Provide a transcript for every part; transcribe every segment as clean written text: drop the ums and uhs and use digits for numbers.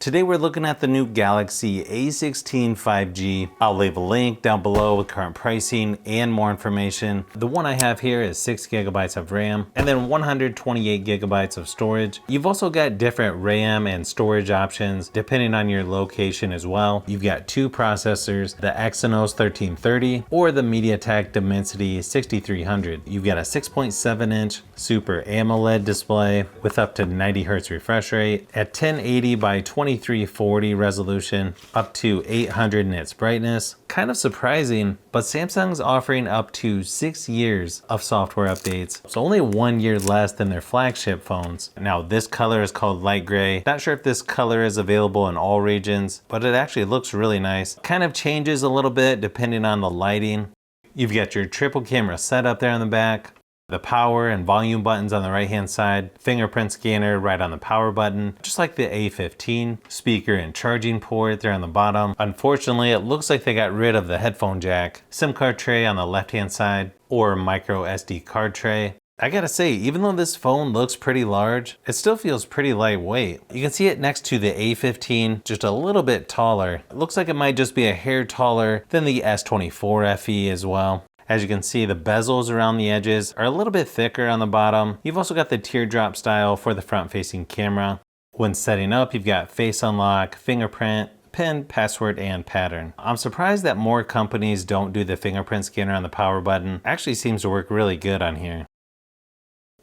Today we're looking at the new Galaxy A16 5G. I'll leave a link down below with current pricing and more information. The one I have here is 6 gigabytes of RAM and then 128 gigabytes of storage. You've also got different RAM and storage options depending on your location as well. You've got two processors, the Exynos 1330 or the MediaTek Dimensity 6300. You've got a 6.7-inch Super AMOLED display with up to 90 Hz refresh rate at 1080 by 2340 resolution, up to 800 nits brightness. Kind of surprising, but Samsung's offering up to 6 years of software updates, so only 1 year less than their flagship phones. Now this color is called light gray. Not sure if this color is available in all regions, but it actually looks really nice. Kind of changes a little bit depending on the lighting. You've got your triple camera setup there on the back. The power and volume buttons on the right hand side, fingerprint scanner right on the power button, just like the A15, speaker and charging port there on the bottom. Unfortunately, it looks like they got rid of the headphone jack, SIM card tray on the left hand side, or micro SD card tray. I gotta say, even though this phone looks pretty large, it still feels pretty lightweight. You can see it next to the A15, just a little bit taller. It looks like it might just be a hair taller than the S24 FE as well. As you can see, the bezels around the edges are a little bit thicker on the bottom. You've also got the teardrop style for the front-facing camera. When setting up, you've got face unlock, fingerprint, PIN, password, and pattern. I'm surprised that more companies don't do the fingerprint scanner on the power button. Actually seems to work really good on here.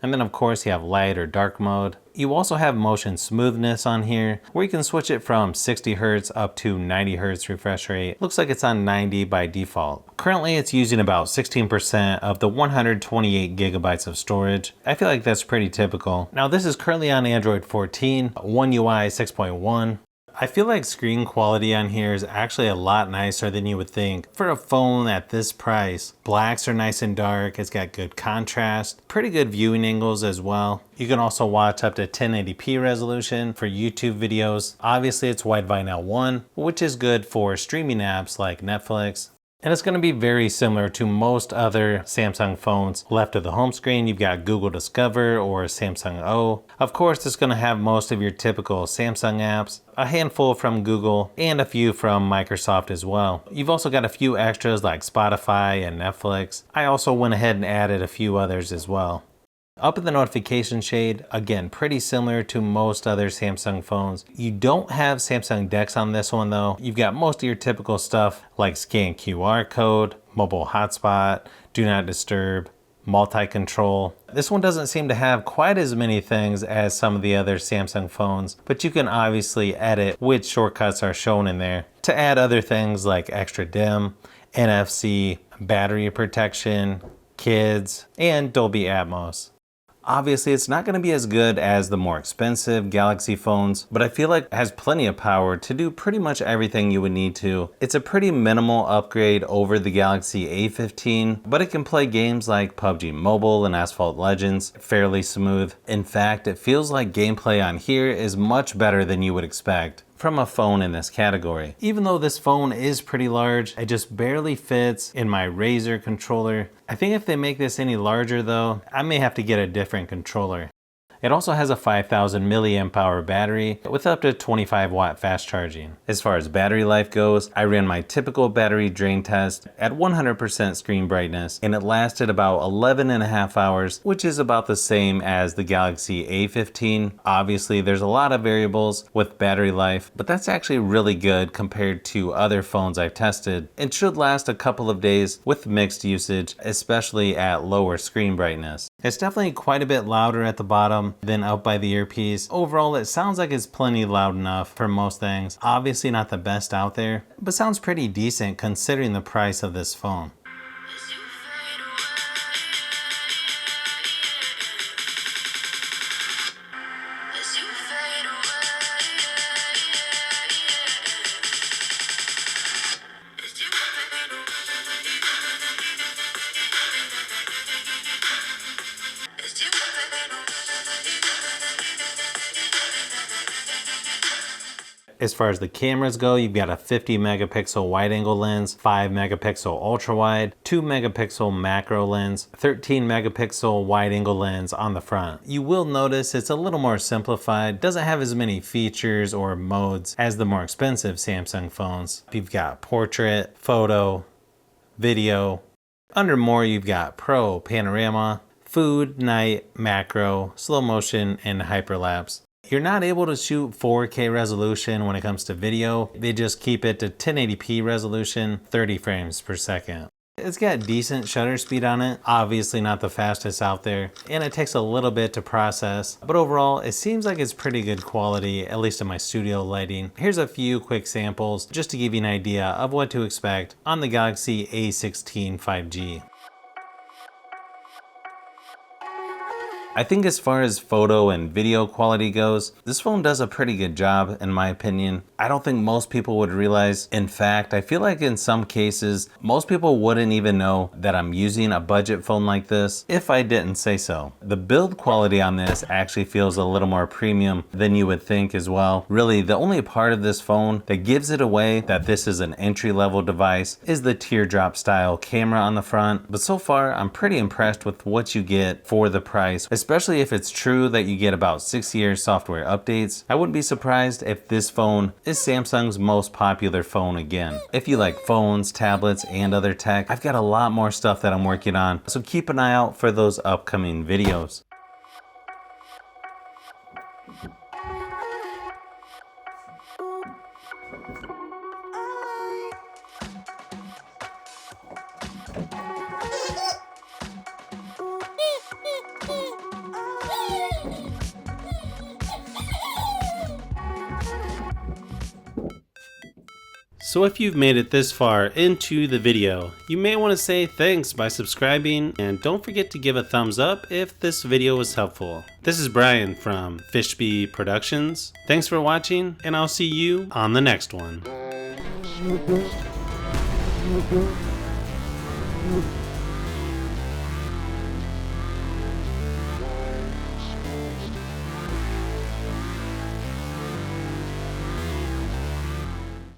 And then of course you have light or dark mode. You also have motion smoothness on here where you can switch it from 60 Hz up to 90 Hz refresh rate. Looks like it's on 90 by default. Currently it's using about 16% of the 128 gigabytes of storage. I feel like that's pretty typical. Now this is currently on Android 14, One UI 6.1. I feel like screen quality on here is actually a lot nicer than you would think. For a phone at this price, blacks are nice and dark, it's got good contrast, pretty good viewing angles as well. You can also watch up to 1080p resolution for YouTube videos. Obviously it's Wi-Fi now 1, which is good for streaming apps like Netflix. And it's going to be very similar to most other Samsung phones. Left of the home screen, you've got Google Discover or Samsung O. Of course, it's going to have most of your typical Samsung apps, a handful from Google, and a few from Microsoft as well. You've also got a few extras like Spotify and Netflix. I also went ahead and added a few others as well. Up in the notification shade, again, pretty similar to most other Samsung phones. You don't have Samsung DeX on this one though. You've got most of your typical stuff like scan QR code, mobile hotspot, do not disturb, multi-control. This one doesn't seem to have quite as many things as some of the other Samsung phones, but you can obviously edit which shortcuts are shown in there to add other things like extra dim, NFC, battery protection, kids, and Dolby Atmos. Obviously, it's not going to be as good as the more expensive Galaxy phones, but I feel like it has plenty of power to do pretty much everything you would need to. It's a pretty minimal upgrade over the Galaxy A15, but it can play games like PUBG Mobile and Asphalt Legends fairly smooth. In fact, it feels like gameplay on here is much better than you would expect from a phone in this category. Even though this phone is pretty large, it just barely fits in my Razer controller. I think if they make this any larger though, I may have to get a different controller. It also has a 5000 milliamp hour battery with up to 25 watt fast charging. As far as battery life goes, I ran my typical battery drain test at 100% screen brightness and it lasted about 11.5 hours, which is about the same as the Galaxy A15. Obviously, there's a lot of variables with battery life, but that's actually really good compared to other phones I've tested. It should last a couple of days with mixed usage, especially at lower screen brightness. It's definitely quite a bit louder at the bottom than out by the earpiece. Overall, it sounds like it's plenty loud enough for most things. Obviously not the best out there, but sounds pretty decent considering the price of this phone. As far as the cameras go, you've got a 50 megapixel wide angle lens, 5 megapixel ultra wide, 2 megapixel macro lens, 13 megapixel wide angle lens on the front. You will notice it's a little more simplified, doesn't have as many features or modes as the more expensive Samsung phones. You've got portrait, photo, video. Under more, you've got pro, panorama, food, night, macro, slow motion, and hyperlapse. You're not able to shoot 4K resolution when it comes to video. They just keep it to 1080p resolution, 30 frames per second. It's got decent shutter speed on it, obviously not the fastest out there, and it takes a little bit to process, but overall it seems like it's pretty good quality, at least in my studio lighting. Here's a few quick samples just to give you an idea of what to expect on the Galaxy A16 5G. I think as far as photo and video quality goes, this phone does a pretty good job in my opinion. I don't think most people would realize. In fact, I feel like in some cases, most people wouldn't even know that I'm using a budget phone like this if I didn't say so. The build quality on this actually feels a little more premium than you would think as well. Really, the only part of this phone that gives it away that this is an entry-level device is the teardrop style camera on the front. But so far, I'm pretty impressed with what you get for the price, especially if it's true that you get about 6 years software updates. I wouldn't be surprised if this phone is Samsung's most popular phone again. If you like phones, tablets, and other tech, I've got a lot more stuff that I'm working on, so keep an eye out for those upcoming videos. So if you've made it this far into the video, you may want to say thanks by subscribing, and don't forget to give a thumbs up if this video was helpful. This is Brian from Fishbee Productions. Thanks for watching, and I'll see you on the next one.